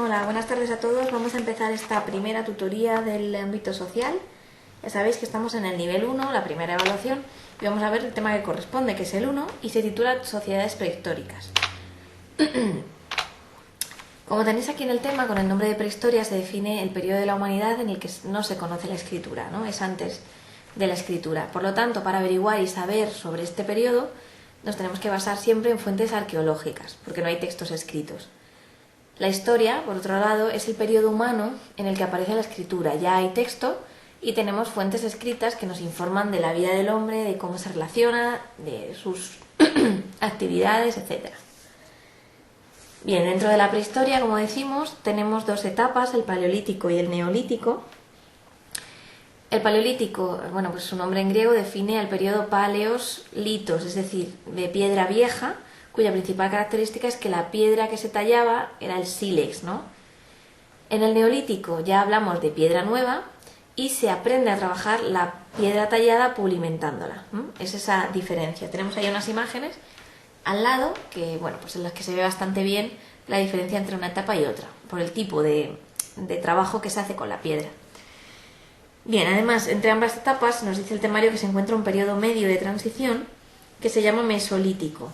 Hola, buenas tardes a todos. Vamos a empezar esta primera tutoría del ámbito social. Ya sabéis que estamos en el nivel 1, la primera evaluación, y vamos a ver el tema que corresponde, que es el 1, y se titula Sociedades prehistóricas. Como tenéis aquí en el tema, con el nombre de prehistoria se define el periodo de la humanidad en el que no se conoce la escritura, ¿no? Es antes de la escritura. Por lo tanto, para averiguar y saber sobre este periodo, nos tenemos que basar siempre en fuentes arqueológicas, porque no hay textos escritos. La historia, por otro lado, es el periodo humano en el que aparece la escritura. Ya hay texto y tenemos fuentes escritas que nos informan de la vida del hombre, de cómo se relaciona, de sus actividades, etc. Bien, dentro de la prehistoria, como decimos, tenemos dos etapas, el paleolítico y el neolítico. El paleolítico, bueno, pues su nombre en griego define el periodo paleos litos, es decir, de piedra vieja, cuya principal característica es que la piedra que se tallaba era el sílex, ¿no? En el neolítico ya hablamos de piedra nueva y se aprende a trabajar la piedra tallada pulimentándola. Es esa diferencia. Tenemos ahí unas imágenes al lado que, bueno, pues en las que se ve bastante bien la diferencia entre una etapa y otra, por el tipo de trabajo que se hace con la piedra. Bien, además, entre ambas etapas nos dice el temario que se encuentra un periodo medio de transición que se llama mesolítico,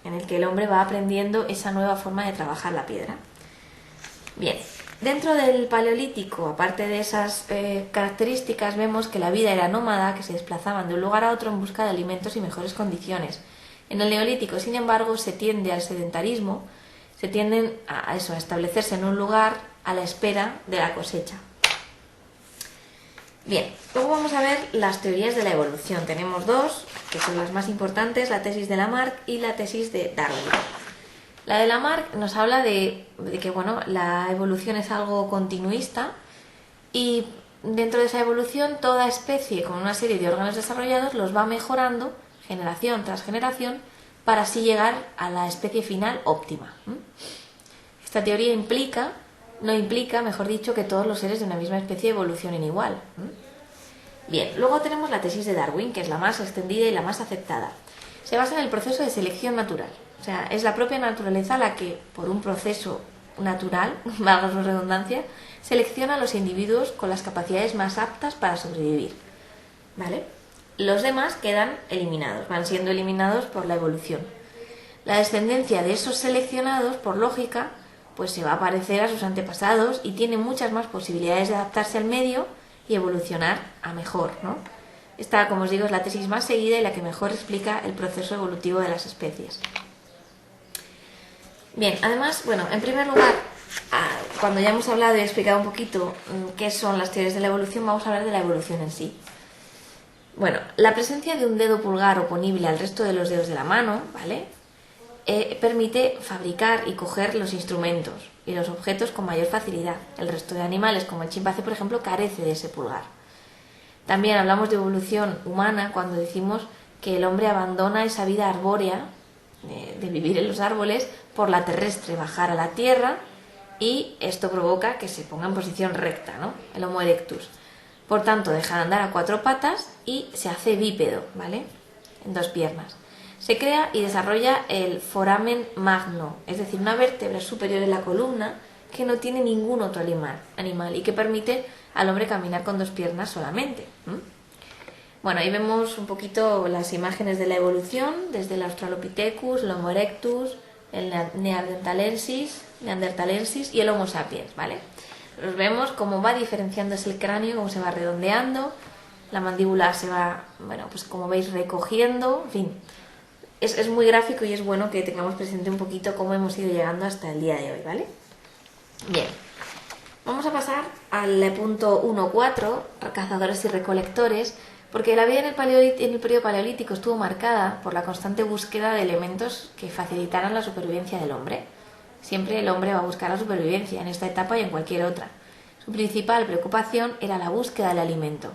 en el que el hombre va aprendiendo esa nueva forma de trabajar la piedra. Bien, dentro del paleolítico, aparte de esas características, vemos que la vida era nómada, que se desplazaban de un lugar a otro en busca de alimentos y mejores condiciones. En el neolítico, sin embargo, se tiende al sedentarismo, se tienden a establecerse en un lugar a la espera de la cosecha. Bien, luego vamos a ver las teorías de la evolución. Tenemos dos, que son las más importantes, la tesis de Lamarck y la tesis de Darwin. La de Lamarck nos habla de que, bueno, la evolución es algo continuista y dentro de esa evolución toda especie con una serie de órganos desarrollados los va mejorando generación tras generación para así llegar a la especie final óptima. Esta teoría no implica, mejor dicho, que todos los seres de una misma especie evolucionen igual. Bien, luego tenemos la tesis de Darwin, que es la más extendida y la más aceptada. Se basa en el proceso de selección natural. O sea, es la propia naturaleza la que, por un proceso natural, valga su redundancia, selecciona a los individuos con las capacidades más aptas para sobrevivir. ¿Vale? Los demás quedan eliminados, van siendo eliminados por la evolución. La descendencia de esos seleccionados, por lógica, pues se va a parecer a sus antepasados y tiene muchas más posibilidades de adaptarse al medio y evolucionar a mejor, ¿no? Esta, como os digo, es la tesis más seguida y la que mejor explica el proceso evolutivo de las especies. Bien, además, bueno, en primer lugar, cuando ya hemos hablado y explicado un poquito qué son las teorías de la evolución, vamos a hablar de la evolución en sí. Bueno, la presencia de un dedo pulgar oponible al resto de los dedos de la mano, ¿vale?, permite fabricar y coger los instrumentos y los objetos con mayor facilidad. El resto de animales, como el chimpancé, por ejemplo, carece de ese pulgar. También hablamos de evolución humana cuando decimos que el hombre abandona esa vida arbórea de vivir en los árboles por la terrestre, bajar a la tierra, y esto provoca que se ponga en posición recta, ¿no?, el Homo erectus. Por tanto, deja de andar a cuatro patas y se hace bípedo, ¿vale?, en dos piernas. Se crea y desarrolla el foramen magno, es decir, una vértebra superior en la columna que no tiene ningún otro animal y que permite al hombre caminar con dos piernas solamente. Bueno, ahí vemos un poquito las imágenes de la evolución, desde el Australopithecus, el Homo erectus, el Neanderthalensis y el Homo sapiens, ¿vale? Los vemos cómo va diferenciándose el cráneo, cómo se va redondeando, la mandíbula se va, bueno, pues como veis, recogiendo, en fin. Es muy gráfico y es bueno que tengamos presente un poquito cómo hemos ido llegando hasta el día de hoy, ¿vale? Bien, vamos a pasar al punto 1.4, cazadores y recolectores, porque la vida en el periodo paleolítico estuvo marcada por la constante búsqueda de elementos que facilitaran la supervivencia del hombre. Siempre el hombre va a buscar la supervivencia en esta etapa y en cualquier otra. Su principal preocupación era la búsqueda del alimento.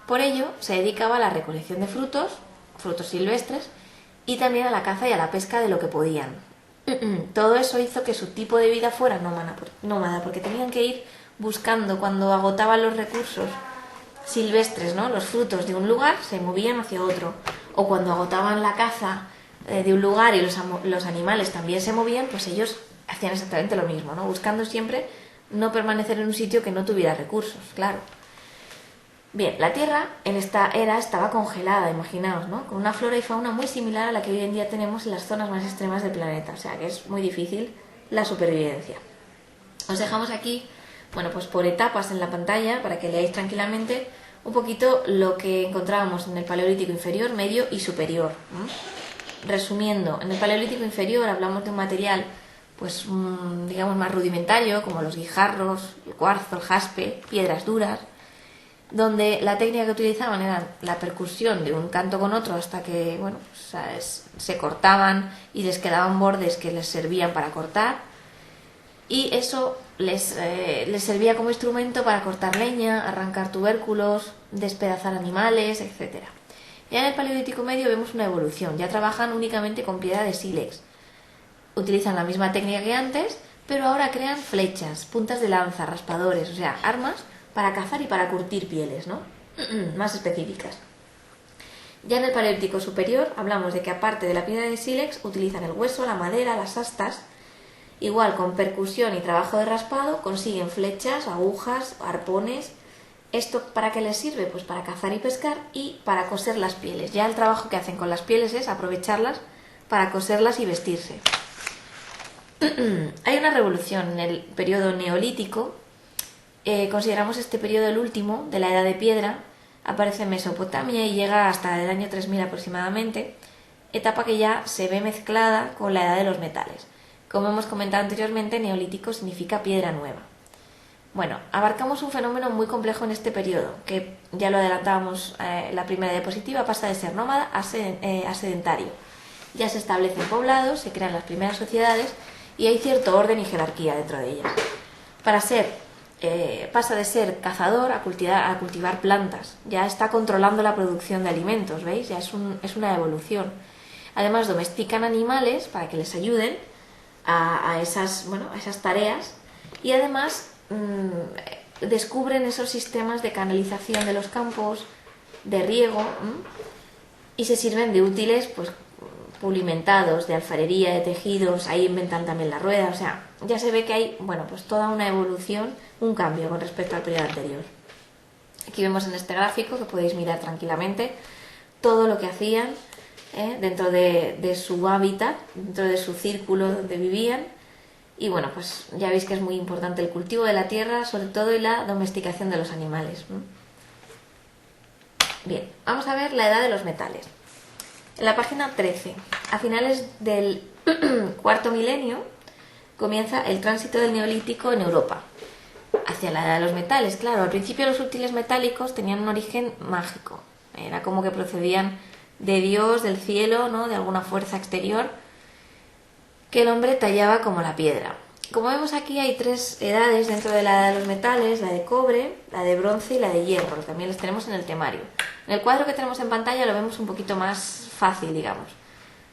Por ello, se dedicaba a la recolección de frutos silvestres, y también a la caza y a la pesca de lo que podían. Todo eso hizo que su tipo de vida fuera nómada, porque tenían que ir buscando, cuando agotaban los recursos silvestres, ¿no?, los frutos de un lugar, se movían hacia otro, o cuando agotaban la caza de un lugar y los animales también se movían, pues ellos hacían exactamente lo mismo, ¿no? Buscando siempre no permanecer en un sitio que no tuviera recursos, claro. Bien, la Tierra en esta era estaba congelada, imaginaos, ¿no? Con una flora y fauna muy similar a la que hoy en día tenemos en las zonas más extremas del planeta, o sea que es muy difícil la supervivencia. Os dejamos aquí, bueno, pues por etapas en la pantalla para que leáis tranquilamente un poquito lo que encontrábamos en el Paleolítico inferior, medio y superior. Resumiendo, en el Paleolítico inferior hablamos de un material, pues digamos más rudimentario, como los guijarros, el cuarzo, el jaspe, piedras duras, donde la técnica que utilizaban era la percusión de un canto con otro hasta que, bueno, se cortaban y les quedaban bordes que les servían para cortar, y eso les servía como instrumento para cortar leña, arrancar tubérculos, despedazar animales, etc. Ya en el Paleolítico medio vemos una evolución, ya trabajan únicamente con piedra de sílex, utilizan la misma técnica que antes, pero ahora crean flechas, puntas de lanza, raspadores, o sea, armas para cazar y para curtir pieles, ¿no? Más específicas. Ya en el Paleolítico superior hablamos de que aparte de la piedra de sílex utilizan el hueso, la madera, las astas. Igual con percusión y trabajo de raspado consiguen flechas, agujas, arpones. ¿Esto para qué les sirve? Pues para cazar y pescar y para coser las pieles. Ya el trabajo que hacen con las pieles es aprovecharlas para coserlas y vestirse. Hay una revolución en el periodo neolítico. Consideramos este periodo el último de la Edad de Piedra. Aparece en Mesopotamia y llega hasta el año 3000 aproximadamente, etapa que ya se ve mezclada con la Edad de los Metales. Como hemos comentado anteriormente, neolítico significa piedra nueva. Bueno, abarcamos un fenómeno muy complejo en este periodo, que ya lo adelantábamos en la primera diapositiva, pasa de ser nómada a sedentario. Ya se establecen poblados, se crean las primeras sociedades y hay cierto orden y jerarquía dentro de ellas. Pasa de ser cazador a cultivar plantas, ya está controlando la producción de alimentos, ¿veis? Ya es una evolución. Además domestican animales para que les ayuden a esas tareas, y además descubren esos sistemas de canalización de los campos, de riego, y se sirven de útiles pues pulimentados, de alfarería, de tejidos. Ahí inventan también la rueda, o sea, ya se ve que hay pues toda una evolución, un cambio con respecto al periodo anterior. Aquí vemos en este gráfico, que podéis mirar tranquilamente, todo lo que hacían dentro de su hábitat, dentro de su círculo donde vivían. Y bueno, pues ya veis que es muy importante el cultivo de la tierra, sobre todo, y la domesticación de los animales. Bien, vamos a ver la edad de los metales. En la página 13, a finales del cuarto milenio, comienza el tránsito del neolítico en Europa, hacia la edad de los metales. Claro, al principio los útiles metálicos tenían un origen mágico, era como que procedían de Dios, del cielo, ¿no? De alguna fuerza exterior que el hombre tallaba como la piedra. Como vemos aquí, hay tres edades dentro de la edad de los metales: la de cobre, la de bronce y la de hierro. También las tenemos en el temario. En el cuadro que tenemos en pantalla lo vemos un poquito más fácil, digamos.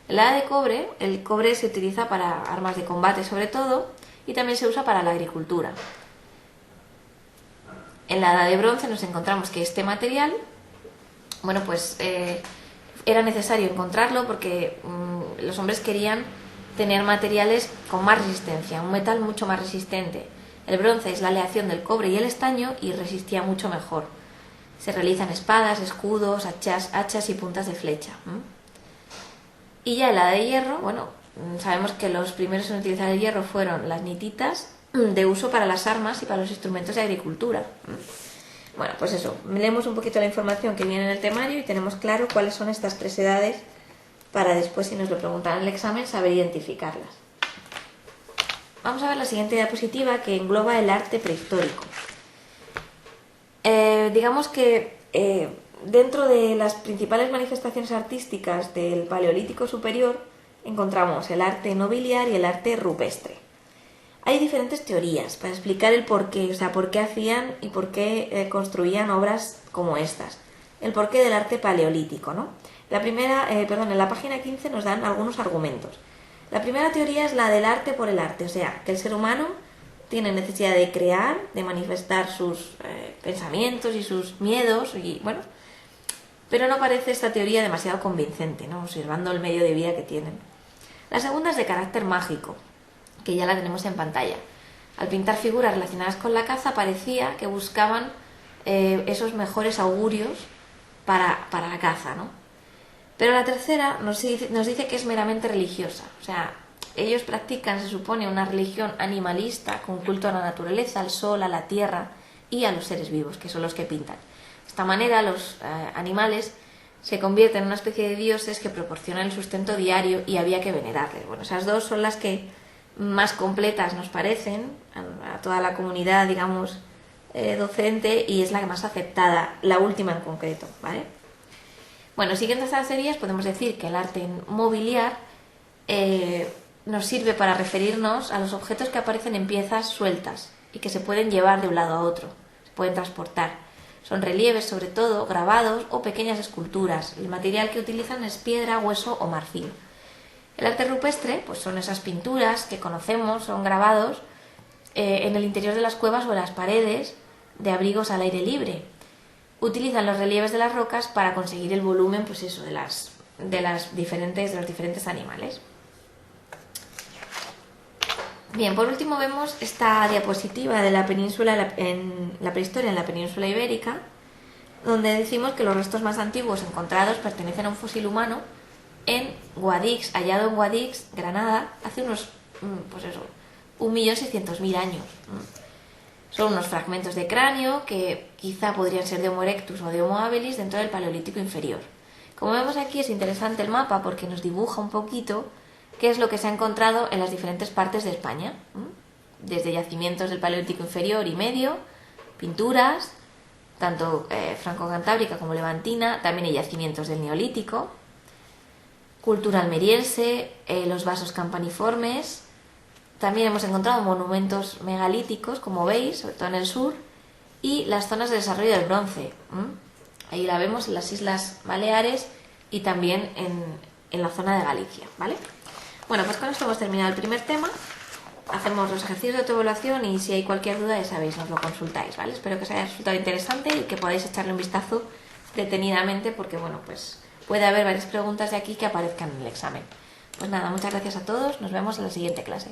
En la edad de cobre, el cobre se utiliza para armas de combate sobre todo, y también se usa para la agricultura. En la edad de bronce nos encontramos que este material, era necesario encontrarlo porque los hombres querían tener materiales con más resistencia, un metal mucho más resistente. El bronce es la aleación del cobre y el estaño y resistía mucho mejor. Se realizan espadas, escudos, hachas y puntas de flecha. Y ya en la de hierro, sabemos que los primeros en utilizar el hierro fueron las nititas, de uso para las armas y para los instrumentos de agricultura. Bueno, pues eso, leemos un poquito la información que viene en el temario y tenemos claro cuáles son estas tres edades para después, si nos lo preguntan en el examen, saber identificarlas. Vamos a ver la siguiente diapositiva, que engloba el arte prehistórico. Digamos que dentro de las principales manifestaciones artísticas del Paleolítico superior encontramos el arte nobiliar y el arte rupestre. Hay diferentes teorías para explicar el porqué, por qué hacían y por qué construían obras como estas. El porqué del arte paleolítico, ¿no? En la página 15 nos dan algunos argumentos. La primera teoría es la del arte por el arte, o sea, que el ser humano tiene necesidad de crear, de manifestar sus pensamientos y sus miedos, pero no parece esta teoría demasiado convincente, ¿no? Observando el medio de vida que tienen. La segunda es de carácter mágico, que ya la tenemos en pantalla. Al pintar figuras relacionadas con la caza parecía que buscaban esos mejores augurios para la caza, ¿no? Pero la tercera nos dice que es meramente religiosa, o sea, ellos practican, se supone, una religión animalista con culto a la naturaleza, al sol, a la tierra y a los seres vivos, que son los que pintan. De esta manera los animales se convierten en una especie de dioses que proporcionan el sustento diario y había que venerarles. Bueno, esas dos son las que más completas nos parecen a toda la comunidad, digamos, docente, y es la que más aceptada, la última en concreto, ¿vale? Bueno, siguiendo estas teorías podemos decir que el arte mobiliar nos sirve para referirnos a los objetos que aparecen en piezas sueltas y que se pueden llevar de un lado a otro, se pueden transportar. Son relieves, sobre todo, grabados o pequeñas esculturas. El material que utilizan es piedra, hueso o marfil. El arte rupestre, pues son esas pinturas que conocemos, son grabados en el interior de las cuevas o en las paredes de abrigos al aire libre. Utilizan los relieves de las rocas para conseguir el volumen, pues eso, de los diferentes animales. Bien, por último vemos esta diapositiva de la península en la prehistoria en la península ibérica, donde decimos que los restos más antiguos encontrados pertenecen a un fósil humano en Guadix, hallado en Guadix, Granada, hace unos, pues eso, 1.600.000 años. Son unos fragmentos de cráneo que quizá podrían ser de Homo erectus o de Homo habilis dentro del Paleolítico inferior. Como vemos aquí, es interesante el mapa porque nos dibuja un poquito qué es lo que se ha encontrado en las diferentes partes de España, desde yacimientos del Paleolítico inferior y medio, pinturas, tanto franco-cantábrica como levantina, también hay yacimientos del Neolítico, cultura almeriense, los vasos campaniformes. También hemos encontrado monumentos megalíticos, como veis, sobre todo en el sur, y las zonas de desarrollo del bronce. Ahí la vemos en las Islas Baleares y también en la zona de Galicia, ¿vale? Bueno, pues con esto hemos terminado el primer tema. Hacemos los ejercicios de autoevaluación y si hay cualquier duda, ya sabéis, nos lo consultáis, ¿vale? Espero que os haya resultado interesante y que podáis echarle un vistazo detenidamente porque, bueno, pues puede haber varias preguntas de aquí que aparezcan en el examen. Pues nada, muchas gracias a todos. Nos vemos en la siguiente clase.